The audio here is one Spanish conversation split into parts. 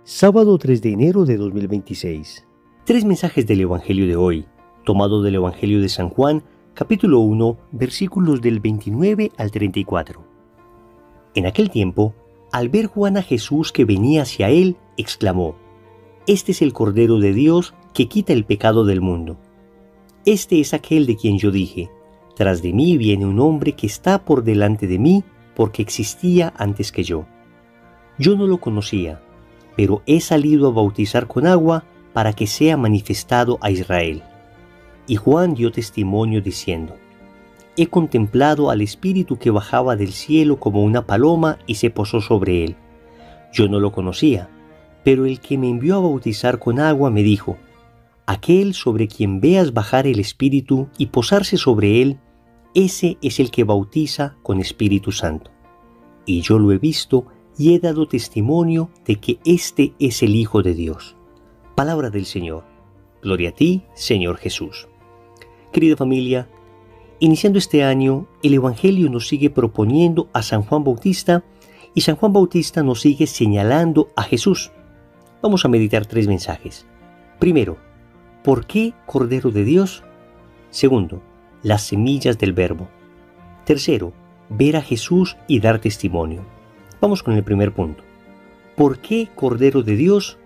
Sábado 3 de enero de 2026. Tres mensajes del Evangelio de hoy, tomado del Evangelio de San Juan, capítulo 1, versículos del 29 al 34. En aquel tiempo, al ver Juan a Jesús que venía hacia él, exclamó: «Este es el Cordero de Dios que quita el pecado del mundo. Este es aquel de quien yo dije: tras de mí viene un hombre que está por delante de mí, porque existía antes que yo. Yo no lo conocía, pero he salido a bautizar con agua para que sea manifestado a Israel». Y Juan dio testimonio diciendo: «He contemplado al Espíritu que bajaba del cielo como una paloma y se posó sobre él. Yo no lo conocía, pero el que me envió a bautizar con agua me dijo: aquel sobre quien veas bajar el Espíritu y posarse sobre él, ese es el que bautiza con Espíritu Santo. Y yo lo he visto y he dado testimonio de que este es el Hijo de Dios». Palabra del Señor. Gloria a ti, Señor Jesús. Querida familia, iniciando este año, el Evangelio nos sigue proponiendo a San Juan Bautista y San Juan Bautista nos sigue señalando a Jesús. Vamos a meditar tres mensajes. Primero, ¿por qué Cordero de Dios? Segundo, las semillas del Verbo. Tercero, ver a Jesús y dar testimonio. Vamos con el primer punto. ¿Por qué Cordero de Dios?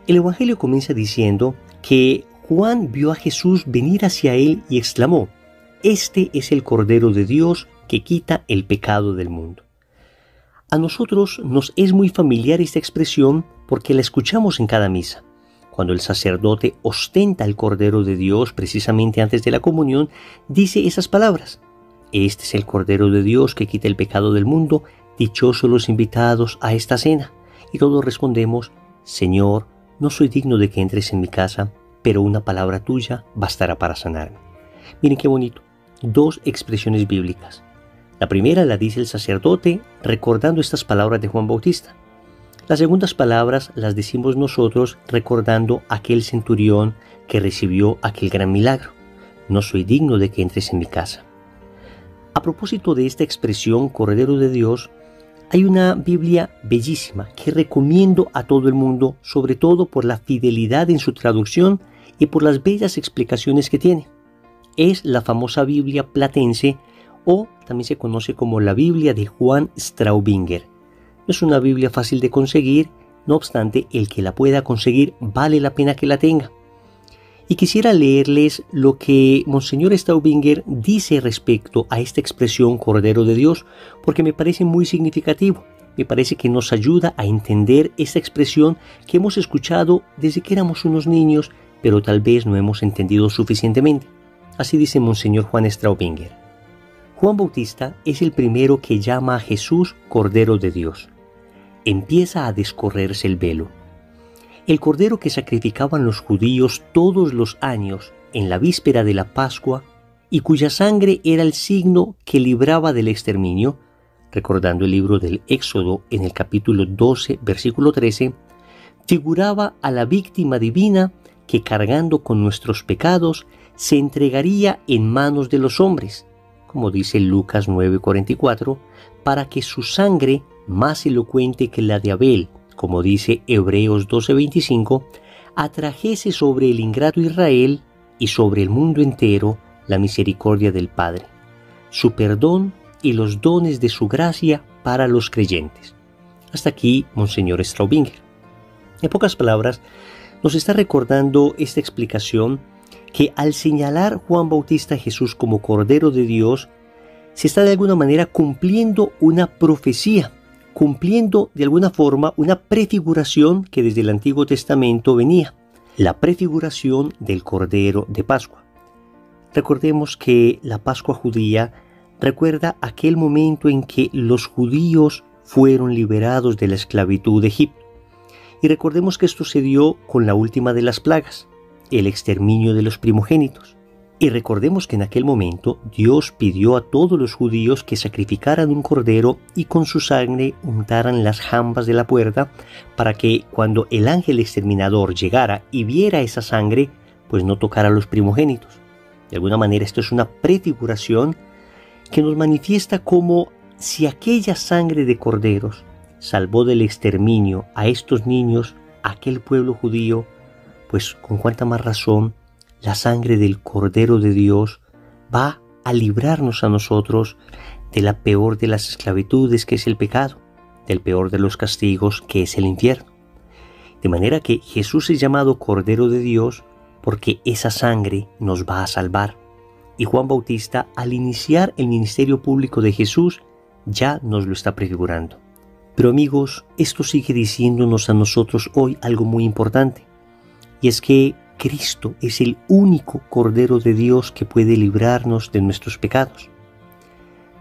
El Evangelio comienza diciendo que Juan vio a Jesús venir hacia él y exclamó: «Este es el Cordero de Dios que quita el pecado del mundo». A nosotros nos es muy familiar esta expresión porque la escuchamos en cada misa. Cuando el sacerdote ostenta el Cordero de Dios precisamente antes de la comunión, dice esas palabras: «Este es el Cordero de Dios que quita el pecado del mundo, dichosos los invitados a esta cena». Y todos respondemos: «Señor, no soy digno de que entres en mi casa, pero una palabra tuya bastará para sanarme». Miren qué bonito, dos expresiones bíblicas. La primera la dice el sacerdote recordando estas palabras de Juan Bautista. Las segundas palabras las decimos nosotros recordando aquel centurión que recibió aquel gran milagro: «No soy digno de que entres en mi casa». A propósito de esta expresión Cordero de Dios, hay una Biblia bellísima que recomiendo a todo el mundo, sobre todo por la fidelidad en su traducción y por las bellas explicaciones que tiene. Es la famosa Biblia platense, o también se conoce como la Biblia de Juan Straubinger. No es una Biblia fácil de conseguir, no obstante, el que la pueda conseguir vale la pena que la tenga. Y quisiera leerles lo que Monseñor Straubinger dice respecto a esta expresión Cordero de Dios, porque me parece muy significativo. Me parece que nos ayuda a entender esta expresión que hemos escuchado desde que éramos unos niños, pero tal vez no hemos entendido suficientemente. Así dice Monseñor Juan Straubinger: Juan Bautista es el primero que llama a Jesús Cordero de Dios. Empieza a descorrerse el velo. El cordero que sacrificaban los judíos todos los años en la víspera de la Pascua y cuya sangre era el signo que libraba del exterminio, recordando el libro del Éxodo en el capítulo 12, versículo 13, figuraba a la víctima divina que, cargando con nuestros pecados, se entregaría en manos de los hombres, como dice Lucas 9:44, para que su sangre, más elocuente que la de Abel, como dice Hebreos 12:25, atrajese sobre el ingrato Israel y sobre el mundo entero la misericordia del Padre, su perdón y los dones de su gracia para los creyentes. Hasta aquí, Monseñor Straubinger. En pocas palabras, nos está recordando esta explicación que al señalar Juan Bautista a Jesús como Cordero de Dios, se está de alguna manera cumpliendo una profecía, cumpliendo de alguna forma una prefiguración que desde el Antiguo Testamento venía, la prefiguración del Cordero de Pascua. Recordemos que la Pascua judía recuerda aquel momento en que los judíos fueron liberados de la esclavitud de Egipto. Y recordemos que esto se dio con la última de las plagas, el exterminio de los primogénitos. Y recordemos que en aquel momento Dios pidió a todos los judíos que sacrificaran un cordero y con su sangre untaran las jambas de la puerta para que cuando el ángel exterminador llegara y viera esa sangre, pues no tocara a los primogénitos. De alguna manera esto es una prefiguración que nos manifiesta como si aquella sangre de corderos salvó del exterminio a estos niños, a aquel pueblo judío, pues con cuánta más razón la sangre del Cordero de Dios va a librarnos a nosotros de la peor de las esclavitudes, que es el pecado, del peor de los castigos, que es el infierno. De manera que Jesús es llamado Cordero de Dios porque esa sangre nos va a salvar. Y Juan Bautista, al iniciar el ministerio público de Jesús, ya nos lo está prefigurando. Pero amigos, esto sigue diciéndonos a nosotros hoy algo muy importante, y es que Cristo es el único Cordero de Dios que puede librarnos de nuestros pecados.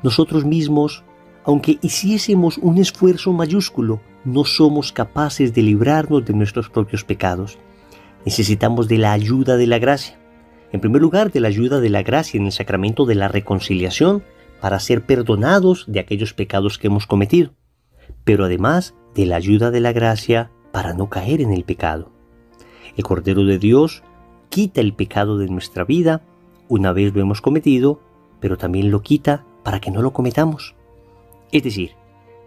Nosotros mismos, aunque hiciésemos un esfuerzo mayúsculo, no somos capaces de librarnos de nuestros propios pecados. Necesitamos de la ayuda de la gracia. En primer lugar, de la ayuda de la gracia en el sacramento de la reconciliación para ser perdonados de aquellos pecados que hemos cometido. Pero además de la ayuda de la gracia para no caer en el pecado. El Cordero de Dios quita el pecado de nuestra vida una vez lo hemos cometido, pero también lo quita para que no lo cometamos. Es decir,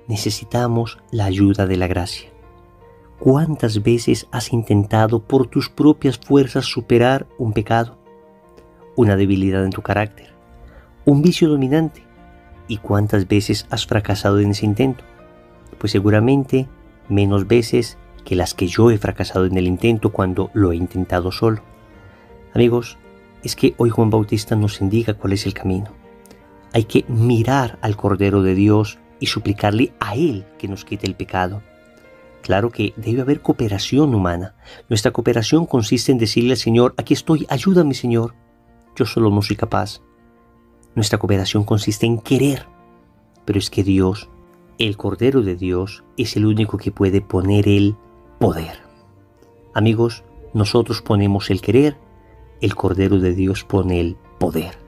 necesitamos la ayuda de la gracia. ¿Cuántas veces has intentado por tus propias fuerzas superar un pecado, una debilidad en tu carácter, un vicio dominante? ¿Y cuántas veces has fracasado en ese intento? Pues seguramente menos veces que las que yo he fracasado en el intento cuando lo he intentado solo. Amigos, es que hoy Juan Bautista nos indica cuál es el camino. Hay que mirar al Cordero de Dios y suplicarle a Él que nos quite el pecado. Claro que debe haber cooperación humana. Nuestra cooperación consiste en decirle al Señor: aquí estoy, ayúdame Señor, yo solo no soy capaz. Nuestra cooperación consiste en querer, pero es que Dios, el Cordero de Dios, es el único que puede poner el poder. Amigos, nosotros ponemos el querer, el Cordero de Dios pone el poder.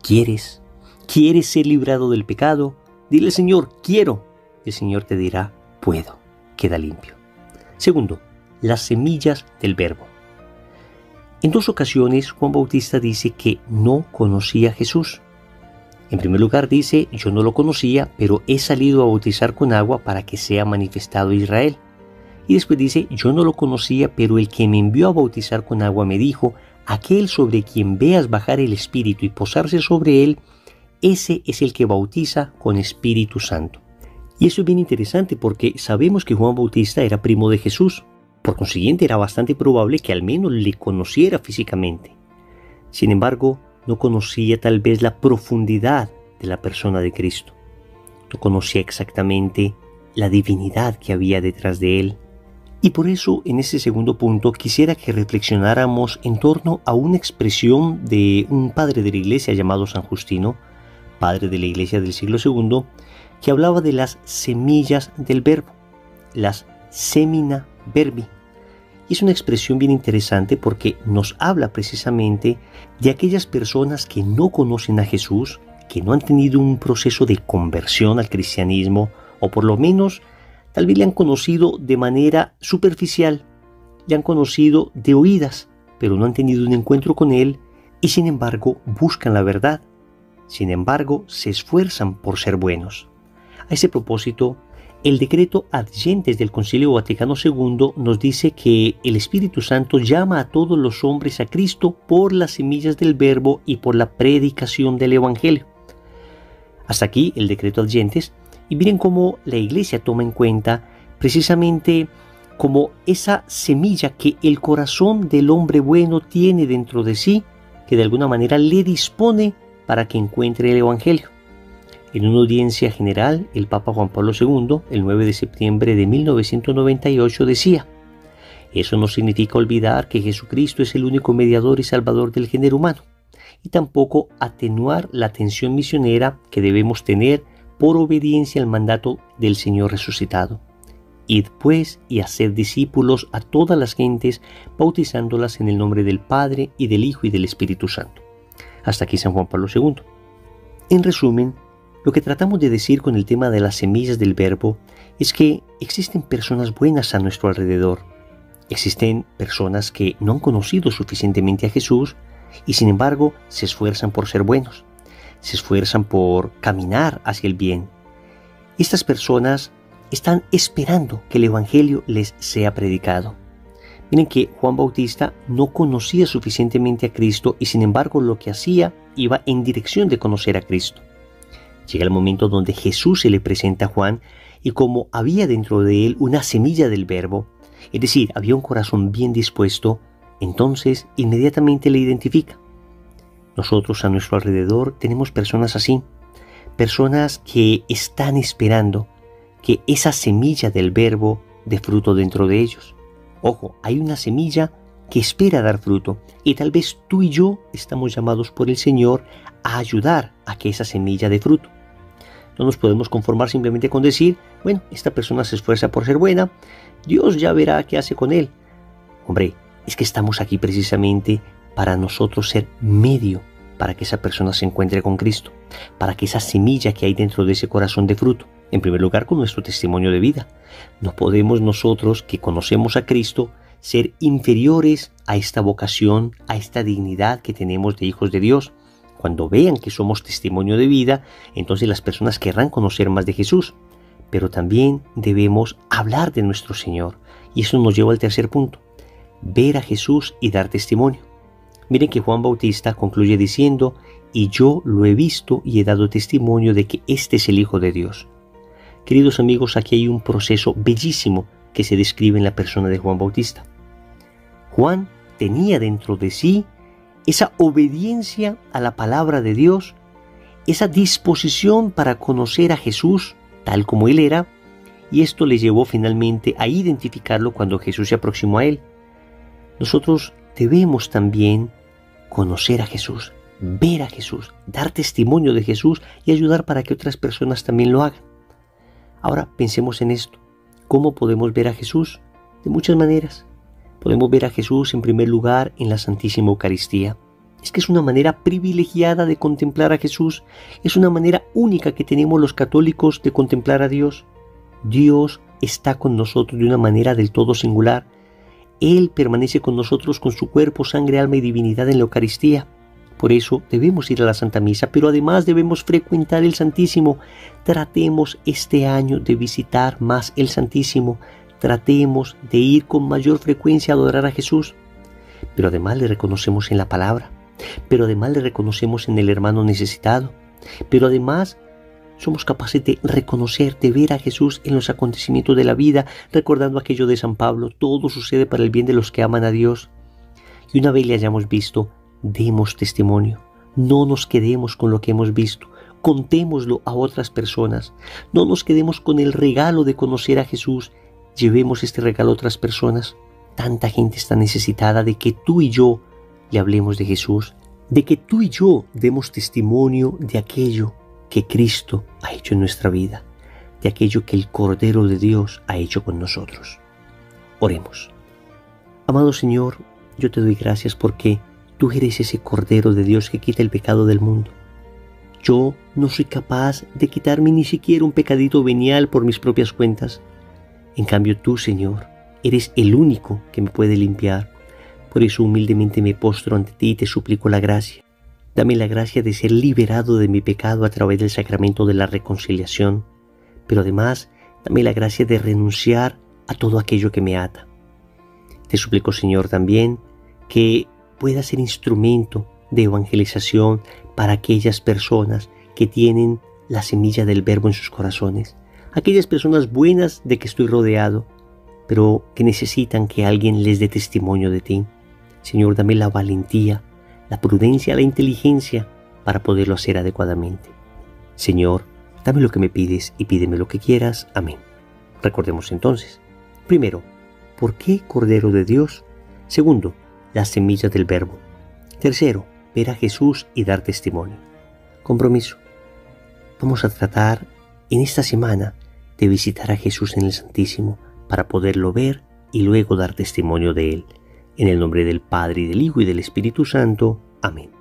¿Quieres? ¿Quieres ser librado del pecado? Dile: Señor, quiero. El Señor te dirá: puedo. Queda limpio. Segundo, las semillas del Verbo. En dos ocasiones Juan Bautista dice que no conocía a Jesús. En primer lugar dice: yo no lo conocía, pero he salido a bautizar con agua para que sea manifestado a Israel. Y después dice: yo no lo conocía, pero el que me envió a bautizar con agua me dijo: aquel sobre quien veas bajar el Espíritu y posarse sobre él, ese es el que bautiza con Espíritu Santo. Y eso es bien interesante porque sabemos que Juan Bautista era primo de Jesús. Por consiguiente, era bastante probable que al menos le conociera físicamente. Sin embargo, no conocía tal vez la profundidad de la persona de Cristo. No conocía exactamente la divinidad que había detrás de él. Y por eso, en ese segundo punto, quisiera que reflexionáramos en torno a una expresión de un padre de la iglesia llamado San Justino, padre de la iglesia del siglo II, que hablaba de las semillas del verbo, las semina verbi. Y es una expresión bien interesante porque nos habla precisamente de aquellas personas que no conocen a Jesús, que no han tenido un proceso de conversión al cristianismo, o por lo menos tal vez le han conocido de manera superficial, le han conocido de oídas, pero no han tenido un encuentro con Él y sin embargo buscan la verdad. Sin embargo, se esfuerzan por ser buenos. A ese propósito, el decreto Ad Gentes del Concilio Vaticano II nos dice que el Espíritu Santo llama a todos los hombres a Cristo por las semillas del Verbo y por la predicación del Evangelio. Hasta aquí el decreto Ad Gentes, y miren cómo la Iglesia toma en cuenta precisamente como esa semilla que el corazón del hombre bueno tiene dentro de sí, que de alguna manera le dispone para que encuentre el Evangelio. En una audiencia general, el Papa Juan Pablo II, el 9 de septiembre de 1998, decía: eso no significa olvidar que Jesucristo es el único mediador y salvador del género humano, y tampoco atenuar la atención misionera que debemos tener por obediencia al mandato del Señor resucitado. Id pues y haced discípulos a todas las gentes, bautizándolas en el nombre del Padre y del Hijo y del Espíritu Santo. Hasta aquí San Juan Pablo II. En resumen, lo que tratamos de decir con el tema de las semillas del Verbo es que existen personas buenas a nuestro alrededor. Existen personas que no han conocido suficientemente a Jesús y sin embargo se esfuerzan por ser buenos. Se esfuerzan por caminar hacia el bien. Estas personas están esperando que el Evangelio les sea predicado. Miren que Juan Bautista no conocía suficientemente a Cristo y sin embargo lo que hacía iba en dirección de conocer a Cristo. Llega el momento donde Jesús se le presenta a Juan y como había dentro de él una semilla del Verbo, es decir, había un corazón bien dispuesto, entonces inmediatamente le identifica. Nosotros a nuestro alrededor tenemos personas así, personas que están esperando que esa semilla del Verbo dé fruto dentro de ellos. Ojo, hay una semilla que espera dar fruto y tal vez tú y yo estamos llamados por el Señor a ayudar a que esa semilla dé fruto. No nos podemos conformar simplemente con decir, bueno, esta persona se esfuerza por ser buena, Dios ya verá qué hace con él. Hombre, es que estamos aquí precisamente para nosotros ser medio para que esa persona se encuentre con Cristo, para que esa semilla que hay dentro de ese corazón dé fruto. En primer lugar, con nuestro testimonio de vida. No podemos nosotros, que conocemos a Cristo, ser inferiores a esta vocación, a esta dignidad que tenemos de hijos de Dios. Cuando vean que somos testimonio de vida, entonces las personas querrán conocer más de Jesús. Pero también debemos hablar de nuestro Señor. Y eso nos lleva al tercer punto. Ver a Jesús y dar testimonio. Miren que Juan Bautista concluye diciendo, y yo lo he visto y he dado testimonio de que este es el Hijo de Dios. Queridos amigos, aquí hay un proceso bellísimo que se describe en la persona de Juan Bautista. Juan tenía dentro de sí esa obediencia a la palabra de Dios, esa disposición para conocer a Jesús tal como Él era, y esto le llevó finalmente a identificarlo cuando Jesús se aproximó a Él. Nosotros debemos también conocer a Jesús, ver a Jesús, dar testimonio de Jesús y ayudar para que otras personas también lo hagan. Ahora pensemos en esto. ¿Cómo podemos ver a Jesús? De muchas maneras. Podemos ver a Jesús en primer lugar en la Santísima Eucaristía. Es que es una manera privilegiada de contemplar a Jesús. Es una manera única que tenemos los católicos de contemplar a Dios. Dios está con nosotros de una manera del todo singular. Él permanece con nosotros con su cuerpo, sangre, alma y divinidad en la Eucaristía. Por eso debemos ir a la Santa Misa, pero además debemos frecuentar el Santísimo. Tratemos este año de visitar más el Santísimo. Tratemos de ir con mayor frecuencia a adorar a Jesús. Pero además le reconocemos en la palabra. Pero además le reconocemos en el hermano necesitado. Pero además somos capaces de reconocer, de ver a Jesús en los acontecimientos de la vida, recordando aquello de San Pablo, todo sucede para el bien de los que aman a Dios. Y una vez le hayamos visto, demos testimonio. No nos quedemos con lo que hemos visto, contémoslo a otras personas. No nos quedemos con el regalo de conocer a Jesús, llevemos este regalo a otras personas. Tanta gente está necesitada de que tú y yo le hablemos de Jesús, de que tú y yo demos testimonio de aquello que Cristo ha hecho en nuestra vida, de aquello que el Cordero de Dios ha hecho con nosotros. Oremos. Amado Señor, yo te doy gracias porque tú eres ese Cordero de Dios que quita el pecado del mundo. Yo no soy capaz de quitarme ni siquiera un pecadito venial por mis propias cuentas. En cambio tú, Señor, eres el único que me puede limpiar. Por eso humildemente me postro ante ti y te suplico la gracia. Dame la gracia de ser liberado de mi pecado a través del sacramento de la reconciliación, pero además dame la gracia de renunciar a todo aquello que me ata. Te suplico, Señor, también que pueda ser instrumento de evangelización para aquellas personas que tienen la semilla del Verbo en sus corazones, aquellas personas buenas de que estoy rodeado, pero que necesitan que alguien les dé testimonio de ti. Señor, dame la valentía, la prudencia, la inteligencia para poderlo hacer adecuadamente. Señor, dame lo que me pides y pídeme lo que quieras. Amén. Recordemos entonces. Primero, ¿por qué Cordero de Dios? Segundo, la semilla del Verbo. Tercero, ver a Jesús y dar testimonio. Compromiso. Vamos a tratar en esta semana de visitar a Jesús en el Santísimo para poderlo ver y luego dar testimonio de Él. En el nombre del Padre, y del Hijo, y del Espíritu Santo. Amén.